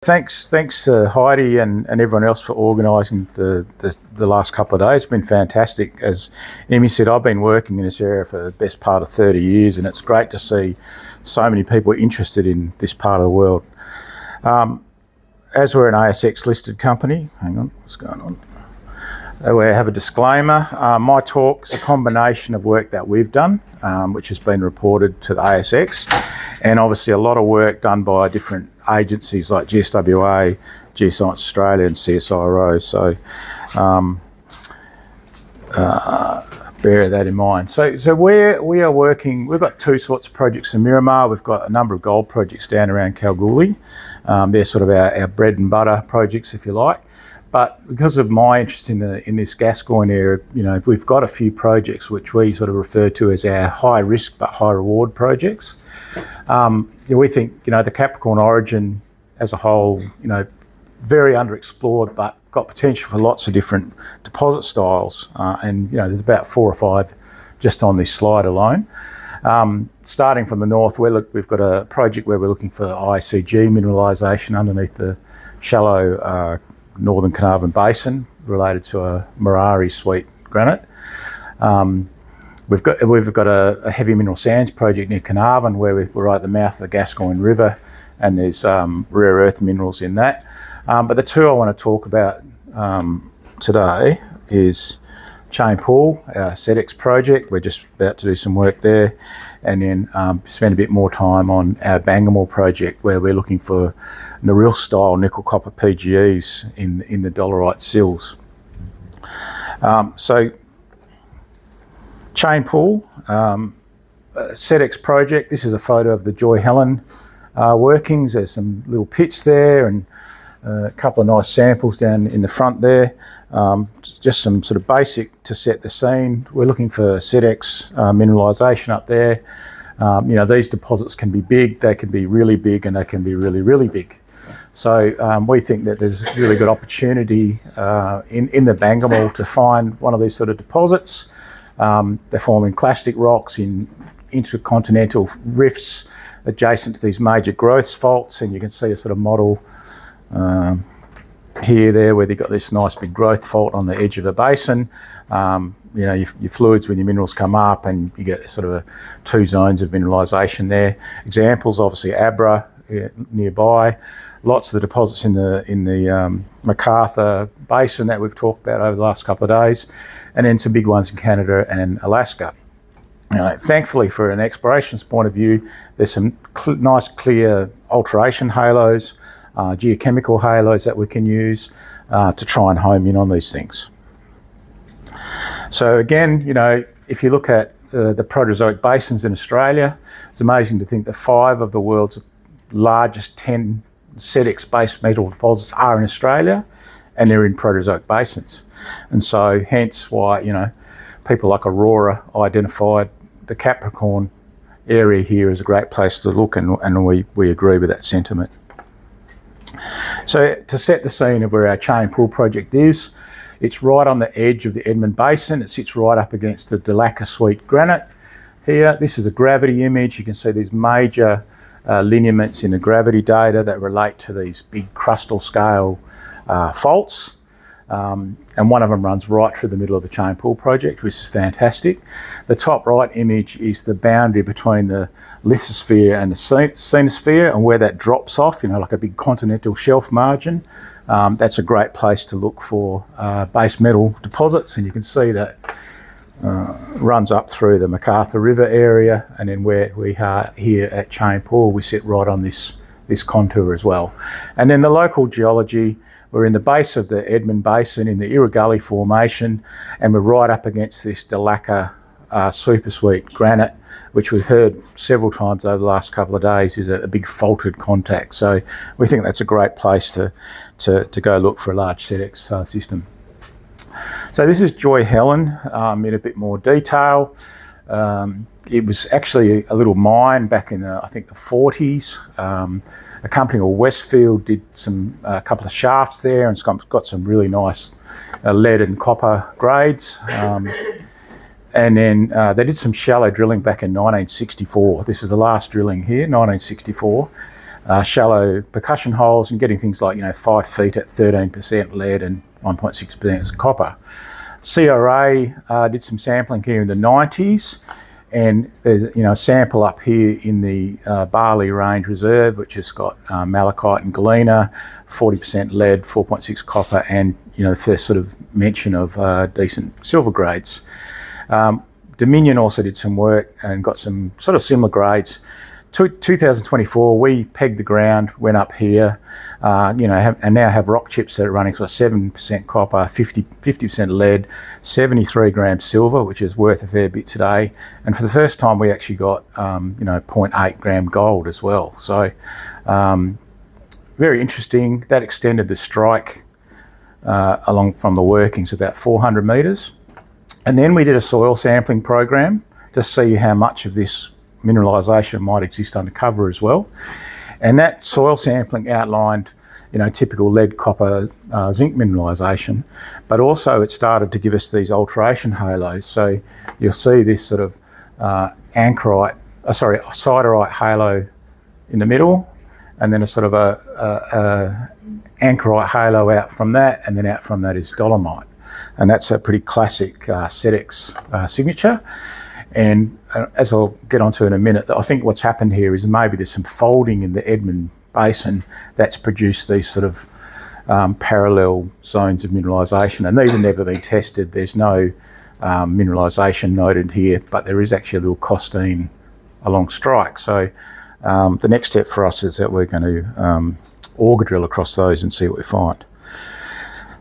Thanks, Heidi and everyone else for organising the last couple of days. It's been fantastic. As Emmy said, I've been working in this area for the best part of 30 years, and it's great to see so many people interested in this part of the world. As we're an ASX listed company, hang on, what's going on? We have a disclaimer. My talk's a combination of work that we've done, which has been reported to the ASX, and obviously a lot of work done by different agencies like GSWA, Geoscience Australia and CSIRO. So bear that in mind. So we are working, we've got two sorts of projects in Miramar. We've got a number of gold projects down around Kalgoorlie. They're sort of our bread and butter projects, if you like. But because of my interest in this Gascoyne area, you know, we've got a few projects which we sort of refer to as our high risk but high reward projects. We think, you know, the Capricorn origin as a whole, you know, very underexplored, but got potential for lots of different deposit styles. And, you know, there's about 4 or 5 just on this slide alone. Starting from the north, we've got a project where we're looking for ICG mineralisation underneath the shallow Northern Carnarvon Basin related to a Mirari sweet granite. We've got a heavy mineral sands project near Carnarvon where we're right at the mouth of the Gascoyne River, and there's rare earth minerals in that. But the two I want to talk about today is Chain Pool, our SEDEX project. We're just about to do some work there, and then spend a bit more time on our Bangemall project where we're looking for Norilsk style nickel copper PGEs in the dolerite sills. So Chain Pool, SEDEX project. This is a photo of the Joy Helen workings. There's some little pits there and a couple of nice samples down in the front there. Just some sort of basic to set the scene. We're looking for SEDEX mineralisation up there. You know, these deposits can be big, they can be really big, and they can be really, really big. So we think that there's really good opportunity in the Bangemall to find one of these sort of deposits. They're forming clastic rocks in intercontinental rifts adjacent to these major growth faults, and you can see a sort of model there where they've got this nice big growth fault on the edge of the basin. You know, your fluids with your minerals come up and you get sort of 2 zones of mineralisation there. Examples, obviously Abra nearby. Lots of the deposits in the MacArthur Basin that we've talked about over the last couple of days, and then some big ones in Canada and Alaska. Thankfully, for an exploration's point of view, there's some nice clear alteration halos, geochemical halos that we can use to try and home in on these things. So again, you know, if you look at the Proterozoic basins in Australia, it's amazing to think that 5 of the world's largest 10 SEDEX based metal deposits are in Australia, and they're in Proterozoic basins. And so hence why, you know, people like Aurora identified the Capricorn area here as a great place to look, and we agree with that sentiment. So to set the scene of where our Chain Pool project is, it's right on the edge of the Edmund Basin. It sits right up against the Delacca Sweet granite here. This is a gravity image. You can see these major lineaments in the gravity data that relate to these big crustal scale faults. And one of them runs right through the middle of the Chain Pool project, which is fantastic. The top right image is the boundary between the lithosphere and the cenosphere, and where that drops off, you know, like a big continental shelf margin. That's a great place to look for base metal deposits, and you can see that runs up through the MacArthur River area, and then where we are here at Chain Pool, we sit right on this contour as well. And then the local geology, we're in the base of the Edmund Basin in the Irrigully Formation, and we're right up against this Delacca super sweet granite, which we've heard several times over the last couple of days is a big faulted contact. So we think that's a great place to go look for a large SEDEX system. So this is Joy Helen in a bit more detail. It was actually a little mine back in I think the 40s. A company called Westfield did a couple of shafts there, and it's got some really nice lead and copper grades. And then they did some shallow drilling back in 1964. This is the last drilling here, 1964. shallow percussion holes and getting things like 5 feet at 13% lead and 1.6% copper. CRA did some sampling here in the 90s, and there's a sample up here in the Barley Range Reserve, which has got malachite and galena, 40% lead, 4.6 copper, and the first sort of mention of decent silver grades. Dominion also did some work and got some sort of similar grades. 2024, we pegged the ground, went up here, and now have rock chips that are running sort of 7% copper, 50% lead, 73 grams silver, which is worth a fair bit today. And for the first time, we actually got 0.8 gram gold as well. So very interesting. That extended the strike along from the workings about 400 metres. And then we did a soil sampling program to see how much of this mineralisation might exist under cover as well. And that soil sampling outlined, typical lead, copper, zinc mineralisation, but also it started to give us these alteration halos. So you'll see this sort of siderite halo in the middle, and then a sort of a anchorite halo out from that, and then out from that is dolomite. And that's a pretty classic SEDEX signature. And as I'll get onto in a minute, I think what's happened here is maybe there's some folding in the Edmund Basin that's produced these sort of parallel zones of mineralisation. And these have never been tested. There's no mineralisation noted here, but there is actually a little costine along strike. So the next step for us is that we're going to auger drill across those and see what we find.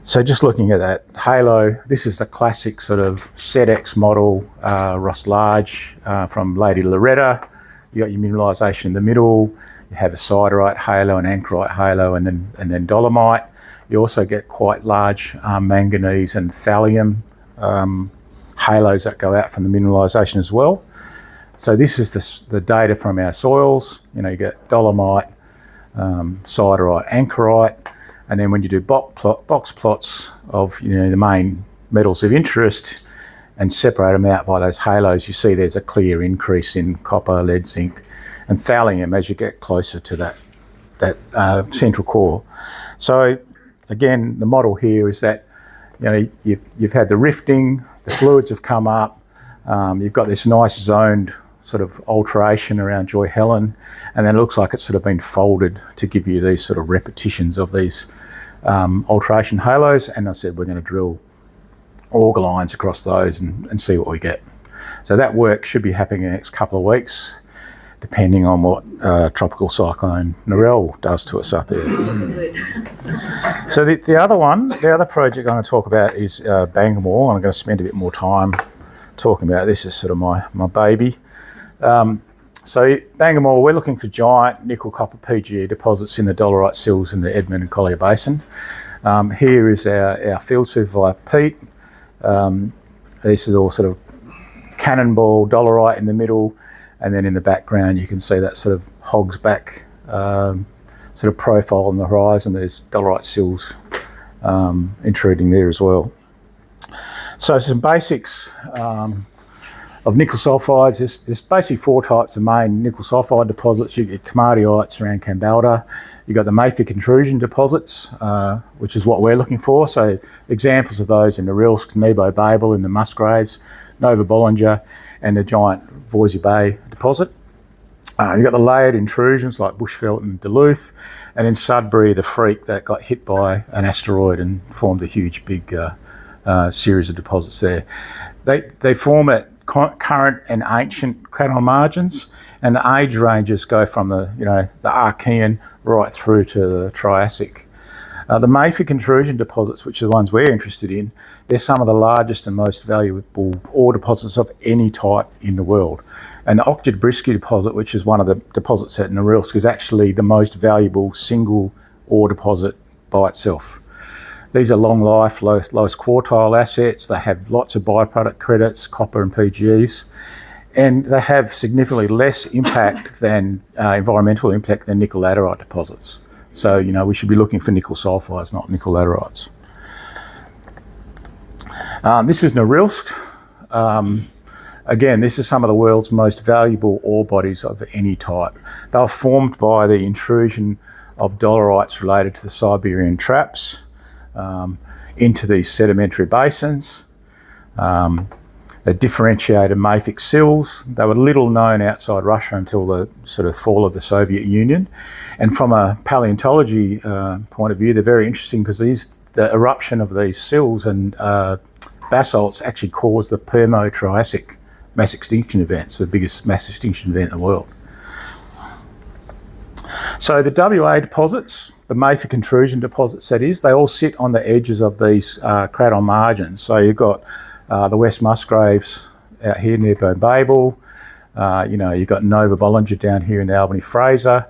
So just looking at that halo, this is the classic sort of SEDEX model, Ross Large from Lady Loretta. You got your mineralisation in the middle. You have a siderite halo, an anchorite halo, and then dolomite. You also get quite large manganese and thallium halos that go out from the mineralisation as well. So this is the data from our soils. You get dolomite, siderite, anchorite. And then when you do box plots of the main metals of interest and separate them out by those halos, you see there's a clear increase in copper, lead, zinc, and thallium as you get closer to that central core. So again, the model here is that you've had the rifting, the fluids have come up, you've got this nice zoned sort of alteration around Joy Helen, and then it looks like it's sort of been folded to give you these sort of repetitions of these alteration halos. And I said we're going to drill auger lines across those and see what we get. So that work should be happening in the next couple of weeks, depending on what Tropical Cyclone Narelle does to us up here. So the other project I'm going to talk about is Bangemall. I'm going to spend a bit more time talking about this. Is sort of my baby. So Bangemall, we're looking for giant nickel copper PGE deposits in the dolerite sills in the Edmund and Collier Basin. Here is our field supervisor Pete. This is all sort of cannonball dolerite in the middle, and then in the background you can see that sort of hog's back sort of profile on the horizon. There's dolerite sills intruding there as well. So some basics of nickel sulfides. There's basically 4 types of main nickel sulfide deposits. You get komatiites around Kambalda. You've got the mafic intrusion deposits, which is what we're looking for. So examples of those in the Rilsk, Nebo Babel, in the Musgraves, Nova Bollinger, and the giant Voisey Bay deposit. You've got the layered intrusions like Bushveld and Duluth, and in Sudbury, the freak that got hit by an asteroid and formed a huge big series of deposits there. They form at current and ancient craton margins, and the age ranges go from the Archean right through to the Triassic. The mafic intrusion deposits, which are the ones we're interested in, they're some of the largest and most valuable ore deposits of any type in the world. And the Octudbrisky deposit, which is one of the deposits at Norilsk, is actually the most valuable single ore deposit by itself. These are long life, lowest quartile assets. They have lots of byproduct credits, copper and PGEs, and they have significantly less impact than environmental impact than nickel laterite deposits. So, we should be looking for nickel sulfides, not nickel laterites. This is Norilsk. Again, this is some of the world's most valuable ore bodies of any type. They were formed by the intrusion of dolerites related to the Siberian traps into these sedimentary basins. They differentiated mafic sills. They were little known outside Russia until the sort of fall of the Soviet Union. And from a paleontology point of view, they're very interesting because the eruption of these sills and basalts actually caused the Permo-Triassic mass extinction event, so the biggest mass extinction event in the world. So the WA deposits, the mafic intrusion deposits that is, they all sit on the edges of these craton margins. So you've got the West Musgraves out here near Bangemall. You've got Nova Bollinger down here in the Albany Fraser.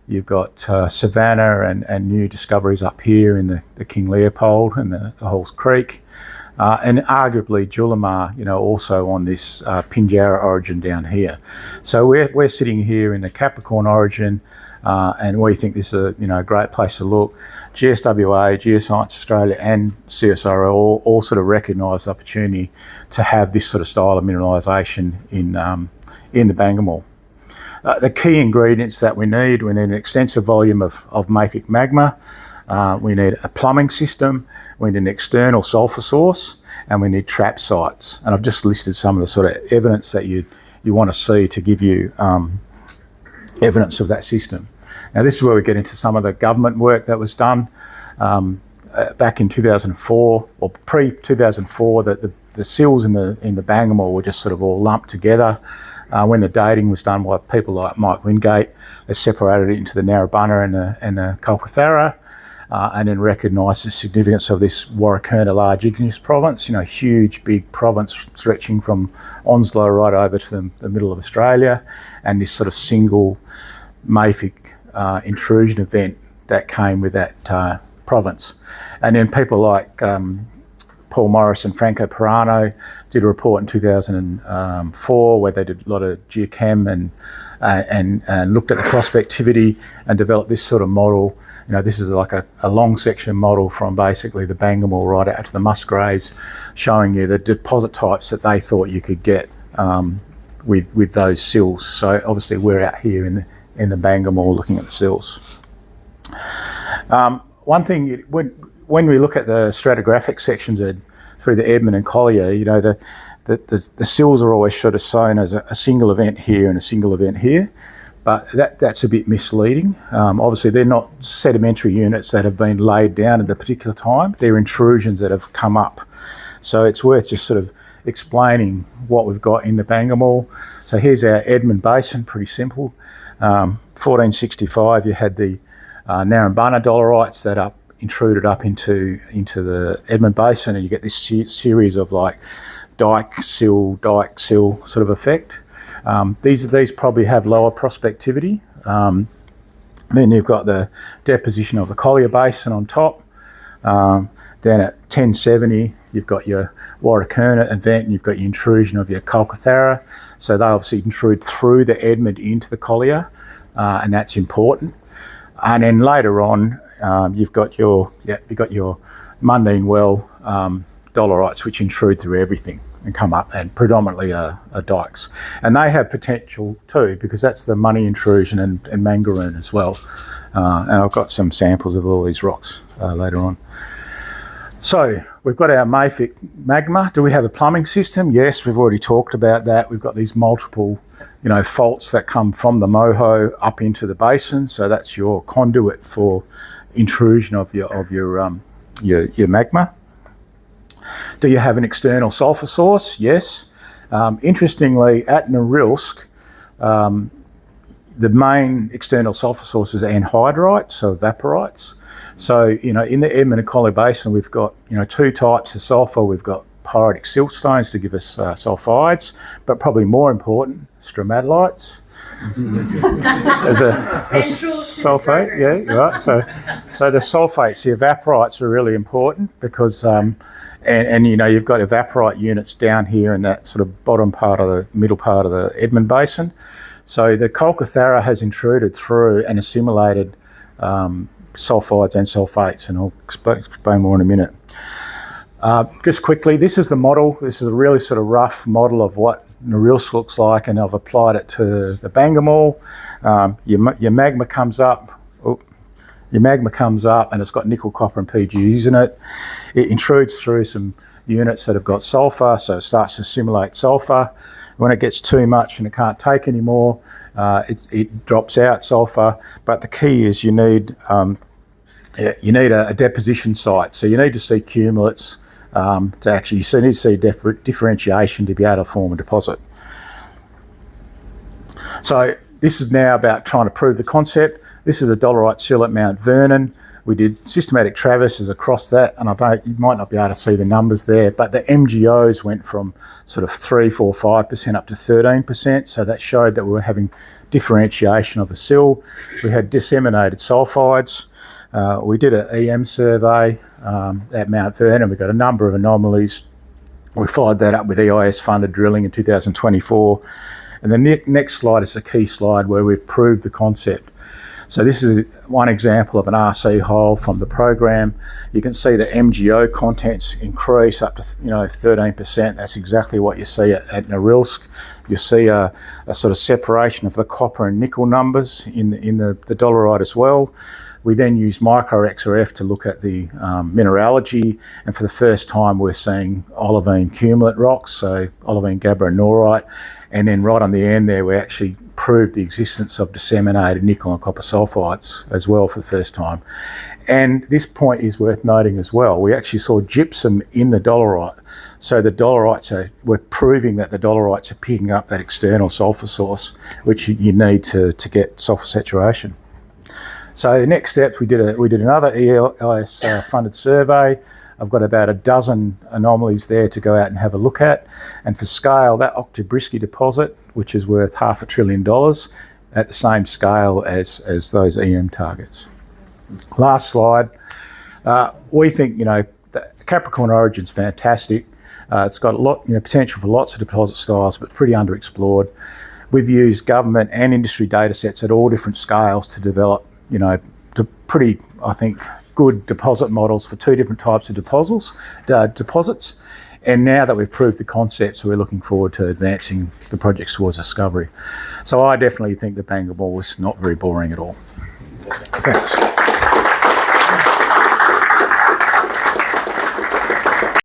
You've got Savannah and new discoveries up here in the King Leopold and the Halls Creek. And arguably Julimar, also on this Pinjarra origin down here. So we're sitting here in the Capricorn origin, and we think this is a great place to look. GSWA, Geoscience Australia, and CSIRO all sort of recognise the opportunity to have this sort of style of mineralisation in the Bangemall. The key ingredients that we need an extensive volume of mafic magma. We need a plumbing system, we need an external sulphur source, and we need trap sites. And I've just listed some of the sort of evidence that you want to see to give you evidence of that system. Now this is where we get into some of the government work that was done back in 2004 or pre-2004. That the sills in the Bangemall were just sort of all lumped together. When the dating was done by people like Mike Wingate, they separated it into the Narrabunna and the Kolkathara. And then recognised the significance of this Warrakurna large igneous province, huge big province stretching from Onslow right over to the middle of Australia, and this sort of single mafic intrusion event that came with that province. And then people like Paul Morris and Franco Pirano did a report in 2004 where they did a lot of geochem and looked at the prospectivity and developed this sort of model. This is like a long section model from basically the Bangemall right out to the Musgraves, showing you the deposit types that they thought you could get with those sills. So obviously we're out here in the Bangemall looking at the sills. One thing, when we look at the stratigraphic sections through the Edmund and Collier, the sills are always sort of shown as a single event here and a single event here. But that's a bit misleading. Obviously, they're not sedimentary units that have been laid down at a particular time. They're intrusions that have come up. So it's worth just sort of explaining what we've got in the Bangemall. So here's our Edmund Basin, pretty simple. 1465, you had the Narrabunna dolerites that intruded up into the Edmund Basin, and you get this series of like dike sill sort of effect. These probably have lower prospectivity. Then you've got the deposition of the Collier Basin on top. Then at 1070, you've got your Warrakurna event, and you've got your intrusion of your Kolkathara. So they obviously intrude through the Edmund into the Collier, and that's important. And then later on, you've got your Mundine Well dolerites, which intrude through everything and come up, and predominantly are dikes. And they have potential too, because that's the Money intrusion and Mangaroon as well. And I've got some samples of all these rocks later on. So we've got our mafic magma. Do we have a plumbing system? Yes, we've already talked about that. We've got these multiple, faults that come from the Moho up into the basin. So that's your conduit for intrusion of your magma. Do you have an external sulphur source? Yes. Interestingly, at Norilsk, the main external sulphur source is anhydrite, so evaporites. So, in the Edmund and Collier Basin, we've got, two types of sulphur. We've got pyritic siltstones to give us sulphides, but probably more important, stromatolites. As a sulfate, yeah, right. So the sulfates, the evaporites are really important because and you've got evaporite units down here in that sort of middle part of the Edmund Basin. So the Kolkathara has intruded through and assimilated sulfides and sulfates, and I'll explain more in a minute. Just quickly, this is the model. This is a really sort of rough model of what Norilsk looks like, and I've applied it to the Bangemall. Your magma comes up. Your magma comes up and it's got nickel, copper and PGEs in it. It intrudes through some units that have got sulphur, so it starts to assimilate sulphur. When it gets too much and it can't take anymore, it drops out sulphur. But the key is you need a deposition site. So you need to see cumulates to actually, you need to see differentiation to be able to form a deposit. So this is now about trying to prove the concept. This is a dolerite sill at Mount Vernon. We did systematic traverses across that, and you might not be able to see the numbers there, but the MGOs went from sort of 3, 4, 5% up to 13%. So that showed that we were having differentiation of a sill. We had disseminated sulphides. We did an EM survey at Mount Vernon. We got a number of anomalies. We followed that up with EIS funded drilling in 2024. And the next slide is a key slide where we've proved the concept. So this is one example of an RC hole from the program. You can see the MGO contents increase up to 13%. That's exactly what you see at Norilsk. You see a sort of separation of the copper and nickel numbers in the dolerite as well. We then use micro XRF to look at the mineralogy, and for the first time we're seeing olivine cumulate rocks, so olivine gabbro and norite, and then right on the end there we actually proved the existence of disseminated nickel and copper sulfides as well for the first time. And this point is worth noting as well. We actually saw gypsum in the dolerite, so the dolerites we're proving that the dolerites are picking up that external sulfur source, which you need to get sulfur saturation. So the next steps, we did another EIS funded survey. I've got about a dozen anomalies there to go out and have a look at. And for scale, that Oktябrьский deposit, which is worth $500 billion, at the same scale as those EM targets. Last slide. We think the Capricorn Origin's fantastic. It's got a lot, potential for lots of deposit styles, but pretty underexplored. We've used government and industry data sets at all different scales to develop pretty, I think, good deposit models for two different types of deposits. And now that we've proved the concepts, we're looking forward to advancing the projects towards discovery. So I definitely think the Bangemall was not very boring at all. Thanks.